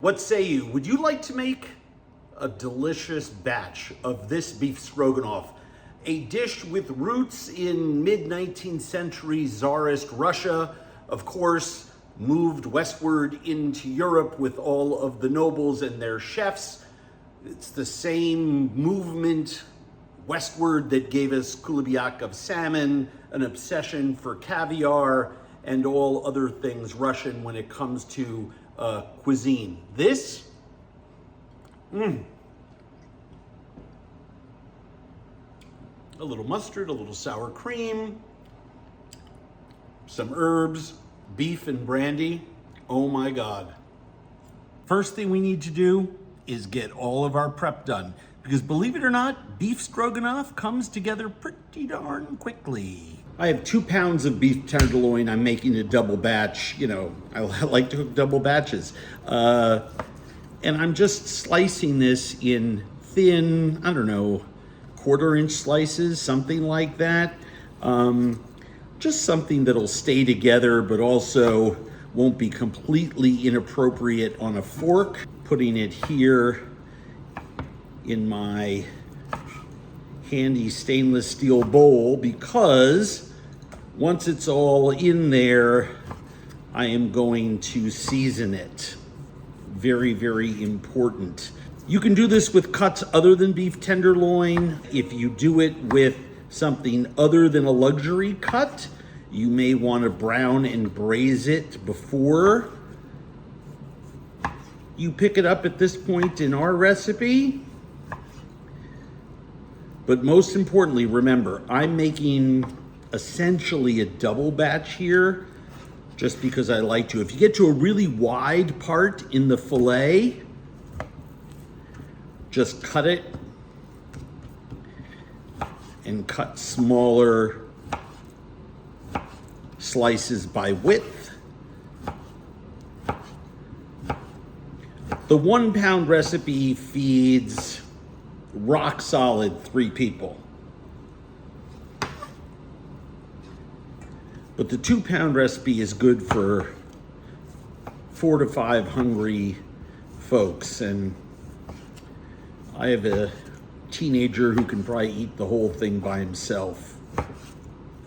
What say you? Would you like to make a delicious batch of this beef stroganoff? A dish with roots in mid-19th century Tsarist Russia, of course, moved westward into Europe with all of the nobles and their chefs. It's the same movement westward that gave us kulubiak of salmon, an obsession for caviar, and all other things Russian when it comes to cuisine. This, a little mustard, a little sour cream, some herbs, beef and brandy. Oh my God. First thing we need to do is get all of our prep done, because believe it or not, beef stroganoff comes together pretty darn quickly. I have 2 pounds of beef tenderloin. I'm making a double batch. You know, I like to cook double batches. And I'm just slicing this in thin, I don't know, 1/4-inch slices, something like that. Just something that'll stay together, but also won't be completely inappropriate on a fork. Putting it here in my handy stainless steel bowl, because once it's all in there, I am going to season it. Very, very important. You can do this with cuts other than beef tenderloin. If you do it with something other than a luxury cut, you may want to brown and braise it before you pick it up at this point in our recipe. But most importantly, remember, I'm making essentially a double batch here just because I like to. If you get to a really wide part in the fillet, just cut it and cut smaller slices by width. The 1 pound recipe feeds rock solid 3 people. But the 2 pound recipe is good for 4 to 5 hungry folks. And I have a teenager who can probably eat the whole thing by himself.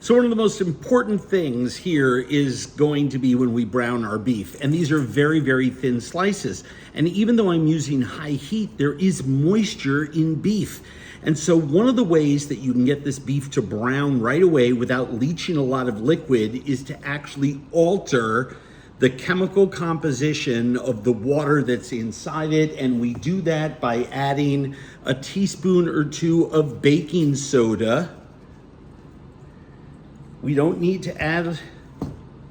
So one of the most important things here is going to be when we brown our beef. And these are very, very thin slices. And even though I'm using high heat, there is moisture in beef. And so one of the ways that you can get this beef to brown right away without leaching a lot of liquid is to actually alter the chemical composition of the water that's inside it. And we do that by adding a teaspoon or 2 of baking soda. We don't need to add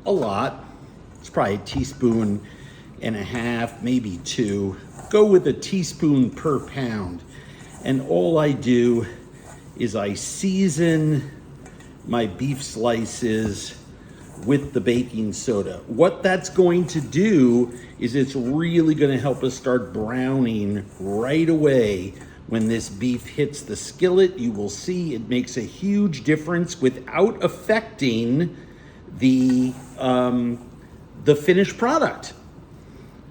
a lot. It's probably 1.5 teaspoons, maybe 2. Go with 1 teaspoon per pound. And all I do is I season my beef slices with the baking soda. What that's going to do is it's really going to help us start browning right away. When this beef hits the skillet, you will see it makes a huge difference without affecting the finished product,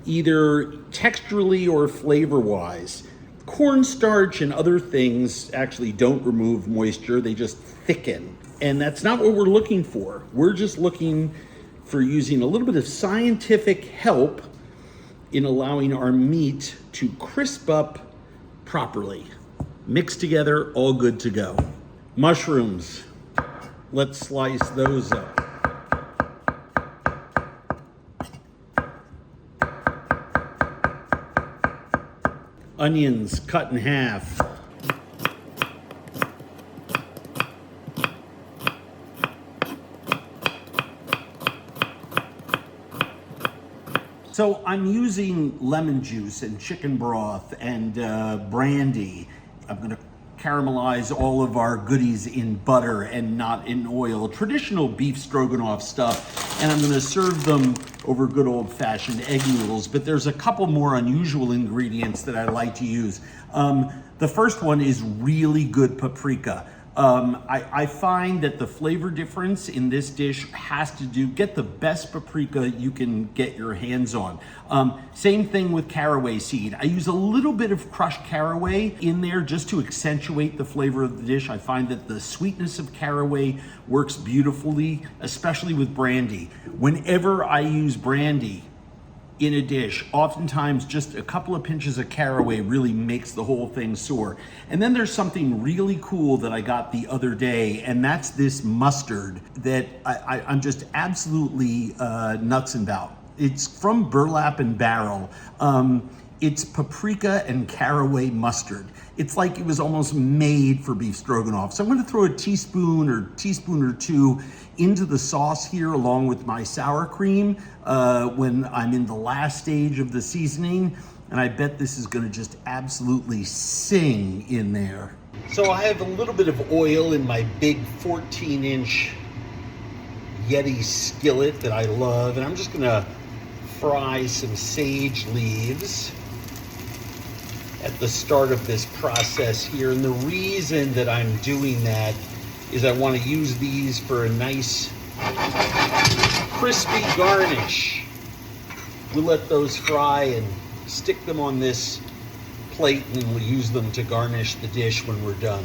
either texturally or flavor-wise. Cornstarch and other things actually don't remove moisture, they just thicken. And that's not what we're looking for. We're just looking for using a little bit of scientific help in allowing our meat to crisp up properly. Mix together, all good to go. Mushrooms, let's slice those up. Onions cut in half. So I'm using lemon juice and chicken broth and brandy. I'm gonna caramelize all of our goodies in butter and not in oil. Traditional beef stroganoff stuff. And I'm gonna serve them over good old-fashioned egg noodles, but there's a couple more unusual ingredients that I like to use. The first one is really good paprika. I find that the flavor difference in this dish has to do, get the best paprika you can get your hands on. Same thing with caraway seed. I use a little bit of crushed caraway in there just to accentuate the flavor of the dish. I find that the sweetness of caraway works beautifully, especially with brandy. Whenever I use brandy in a dish, oftentimes just a couple of pinches of caraway really makes the whole thing soar. And then there's something really cool that I got the other day, and that's this mustard that I'm just absolutely nuts about. It's from Burlap and Barrel. It's paprika and caraway mustard. It's like it was almost made for beef stroganoff. So I'm gonna throw a teaspoon or two into the sauce here along with my sour cream when I'm in the last stage of the seasoning. And I bet this is gonna just absolutely sing in there. So I have a little bit of oil in my big 14-inch Yeti skillet that I love. And I'm just gonna fry some sage leaves at the start of this process here. And the reason that I'm doing that is I want to use these for a nice crispy garnish. We'll let those fry and stick them on this plate, and we'll use them to garnish the dish when we're done.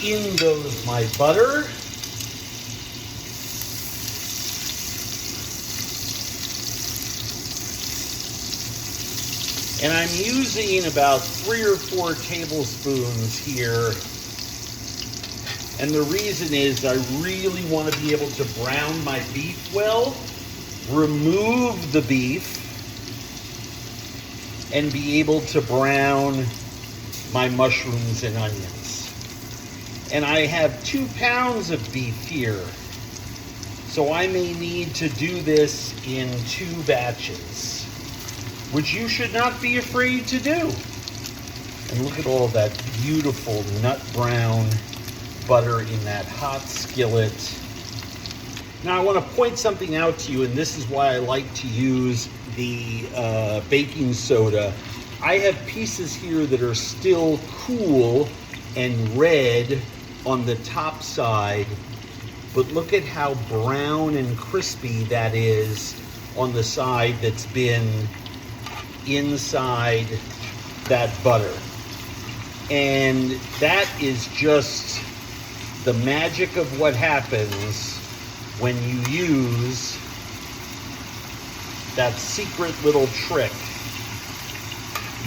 In goes my butter. And I'm using about 3 or 4 tablespoons here. And the reason is I really want to be able to brown my beef well, remove the beef, and be able to brown my mushrooms and onions. And I have 2 pounds of beef here. So I may need to do this in 2 batches, which you should not be afraid to do. And look at all that beautiful nut brown butter in that hot skillet. Now I want to point something out to you, and this is why I like to use the baking soda. I have pieces here that are still cool and red on the top side, but look at how brown and crispy that is on the side that's been inside that butter. And that is just the magic of what happens when you use that secret little trick.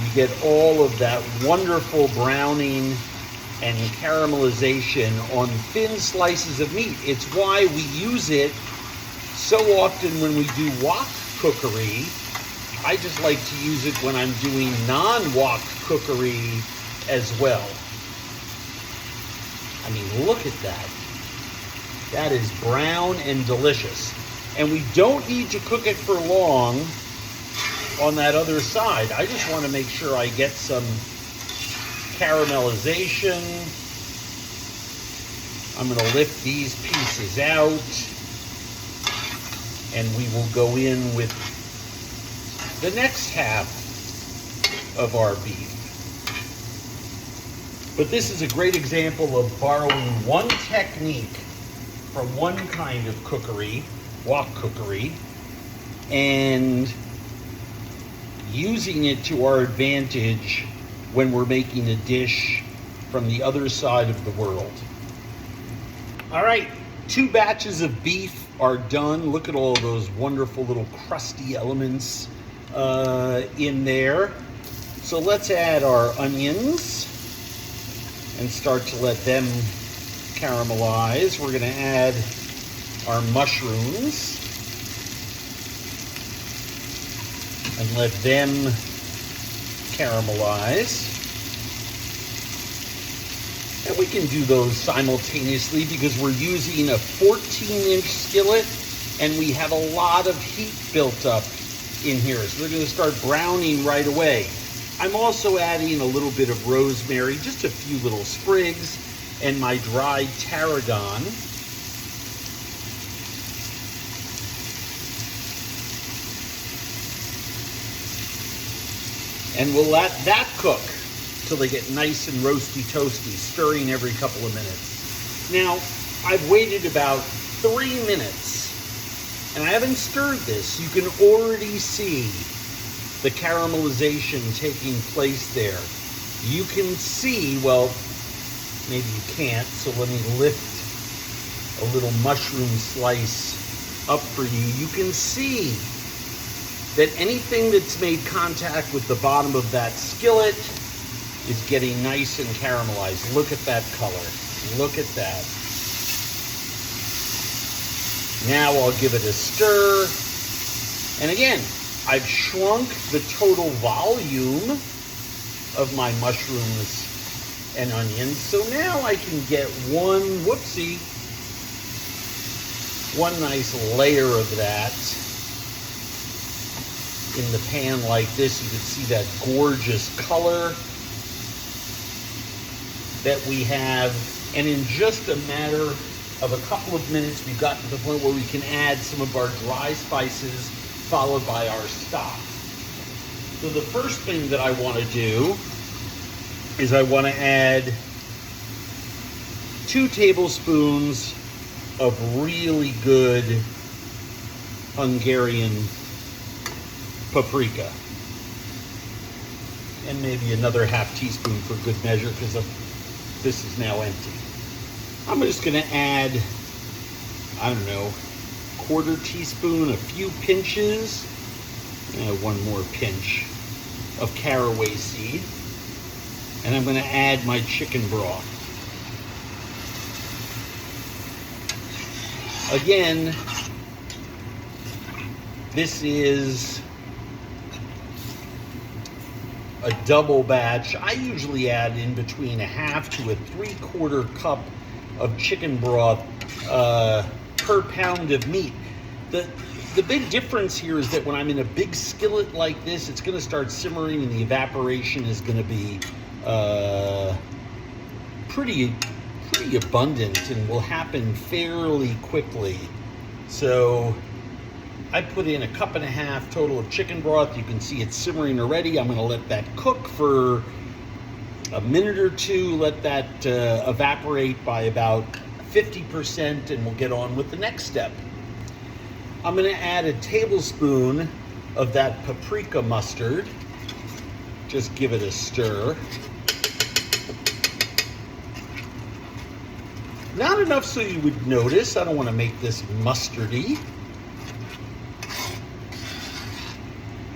You get all of that wonderful browning and caramelization on thin slices of meat. It's why we use it so often when we do wok cookery. I just like to use it when I'm doing non-wok cookery as well. I mean, look at that. That is brown and delicious. And we don't need to cook it for long on that other side. I just want to make sure I get some caramelization. I'm going to lift these pieces out, and we will go in with the next half of our beef. But this is a great example of borrowing one technique from one kind of cookery, wok cookery, and using it to our advantage when we're making a dish from the other side of the world. All right, 2 batches of beef are done. Look at all those wonderful little crusty elements in there. So let's add our onions and start to let them caramelize. We're gonna add our mushrooms and let them caramelize. And we can do those simultaneously because we're using a 14-inch skillet and we have a lot of heat built up in here. So they're gonna start browning right away. I'm also adding a little bit of rosemary, just a few little sprigs, and my dried tarragon. And we'll let that cook till they get nice and roasty toasty, stirring every couple of minutes. Now, I've waited about 3 minutes, and I haven't stirred this. You can already see the caramelization taking place there. You can see, well, maybe you can't, so let me lift a little mushroom slice up for you. You can see that anything that's made contact with the bottom of that skillet is getting nice and caramelized. Look at that color. Look at that. Now I'll give it a stir. And again, I've shrunk the total volume of my mushrooms and onions. So now I can get one nice layer of that in the pan like this. You can see that gorgeous color that we have. And in just a matter of a couple of minutes, we've gotten to the point where we can add some of our dry spices followed by our stock. So the first thing that I want to do is I want to add 2 tablespoons of really good Hungarian paprika. And maybe another half teaspoon for good measure, because this is now empty. I'm just going to add, I don't know, 1/4 teaspoon, a few pinches, one more pinch of caraway seed. And I'm going to add my chicken broth. Again, this is a double batch. I usually add in between a half to a 3/4 cup of chicken broth per pound of meat. The big difference here is that when I'm in a big skillet like this, it's going to start simmering and the evaporation is going to be pretty abundant and will happen fairly quickly. So I put in a 1.5 cups total of chicken broth. You can see it's simmering already. I'm going to let that cook for a minute or two, let that evaporate by about 50%, and we'll get on with the next step. I'm going to add a tablespoon of that paprika mustard. Just give it a stir. Not enough so you would notice. I don't want to make this mustardy.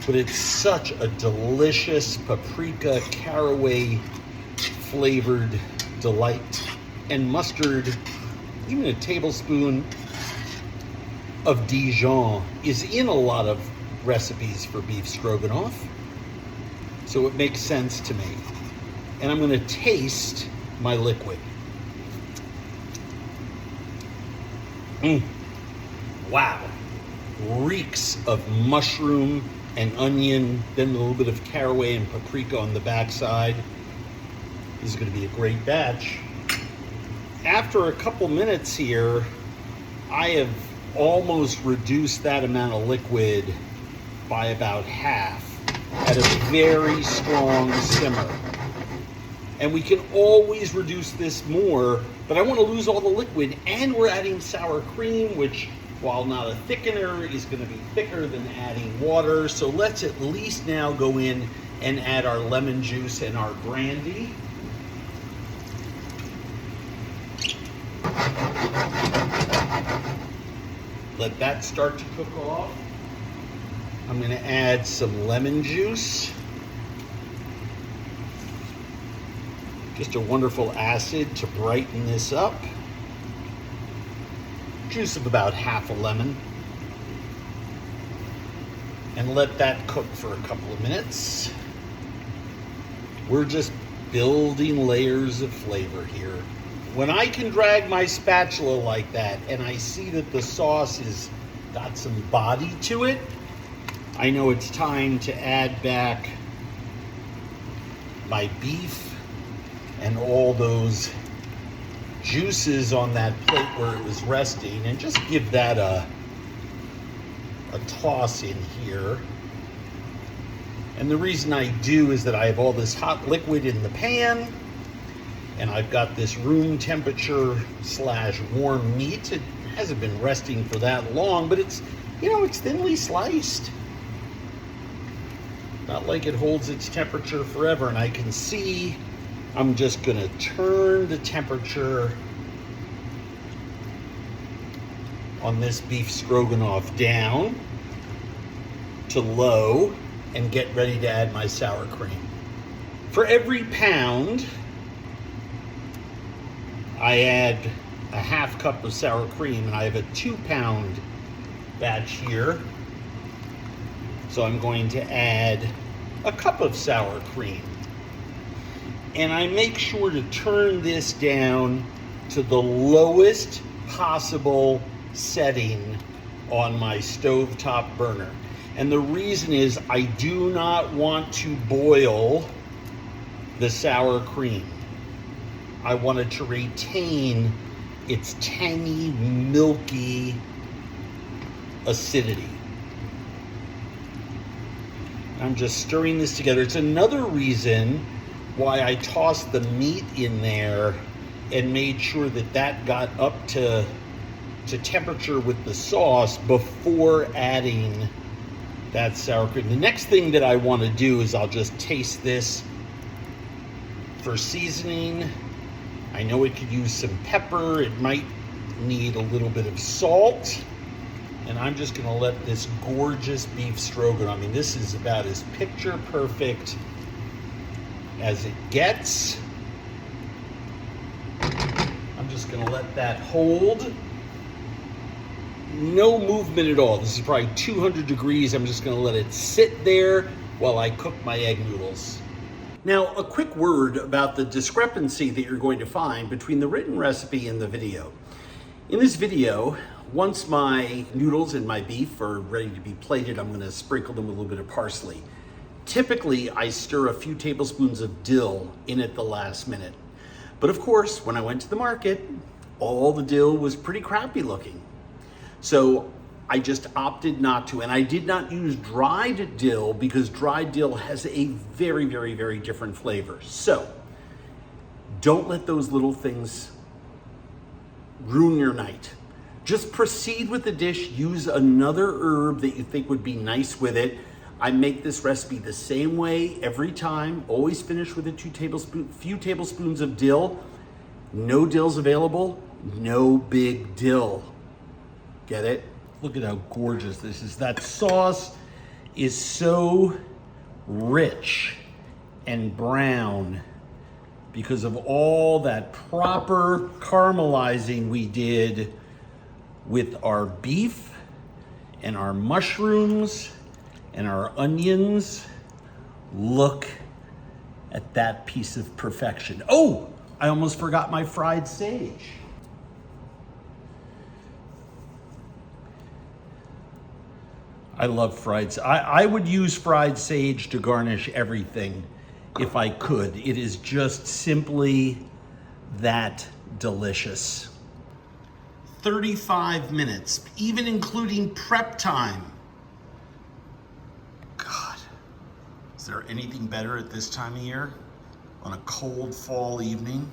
But it's such a delicious paprika, caraway flavored delight. And mustard, even a tablespoon of Dijon, is in a lot of recipes for beef stroganoff. So it makes sense to me. And I'm going to taste my liquid. Wow. Reeks of mushroom and onion, then a little bit of caraway and paprika on the backside. This is going to be a great batch. After a couple minutes here, I have almost reduced that amount of liquid by about half at a very strong simmer. And we can always reduce this more, but I want to lose all the liquid, and we're adding sour cream, which, while not a thickener, is going to be thicker than adding water. So let's at least now go in and add our lemon juice and our brandy. Let that start to cook off. I'm going to add some lemon juice. Just a wonderful acid to brighten this up. Juice of about half a lemon. And let that cook for a couple of minutes. We're just building layers of flavor here. When I can drag my spatula like that and I see that the sauce has got some body to it, I know it's time to add back my beef and all those juices on that plate where it was resting, and just give that a toss in here. And the reason I do is that I have all this hot liquid in the pan, and I've got this room temperature / warm meat. It hasn't been resting for that long, but it's, you know, it's thinly sliced. Not like it holds its temperature forever. And I can see I'm just gonna turn the temperature on this beef stroganoff down to low and get ready to add my sour cream. For every pound, I add a ½ cup of sour cream, and I have a 2-pound batch here. So I'm going to add a cup of sour cream. And I make sure to turn this down to the lowest possible setting on my stovetop burner. And the reason is I do not want to boil the sour cream. I want it to retain its tangy, milky acidity. I'm just stirring this together. It's another reason why I tossed the meat in there and made sure that that got up to temperature with the sauce before adding that sour cream. The next thing that I want to do is I'll just taste this for seasoning. I know it could use some pepper. It might need a little bit of salt. And I'm just gonna let this gorgeous beef stroganoff, I mean, this is about as picture perfect as it gets. I'm just gonna let that hold. No movement at all. This is probably 200 degrees. I'm just gonna let it sit there while I cook my egg noodles. Now, a quick word about the discrepancy that you're going to find between the written recipe and the video. In this video, once my noodles and my beef are ready to be plated, I'm gonna sprinkle them with a little bit of parsley. Typically, I stir a few tablespoons of dill in at the last minute. But of course, when I went to the market, all the dill was pretty crappy looking. So I just opted not to, and I did not use dried dill because dried dill has a very, very, very different flavor. So don't let those little things ruin your night. Just proceed with the dish. Use another herb that you think would be nice with it. I make this recipe the same way every time. Always finish with a few tablespoons of dill. No dill's available, no big dill. Get it? Look at how gorgeous this is. That sauce is so rich and brown because of all that proper caramelizing we did with our beef and our mushrooms and our onions. Look at that piece of perfection. Oh, I almost forgot my fried sage. I love fried sage. I would use fried sage to garnish everything if I could. It is just simply that delicious. 35 minutes, even including prep time. God, is there anything better at this time of year on a cold fall evening?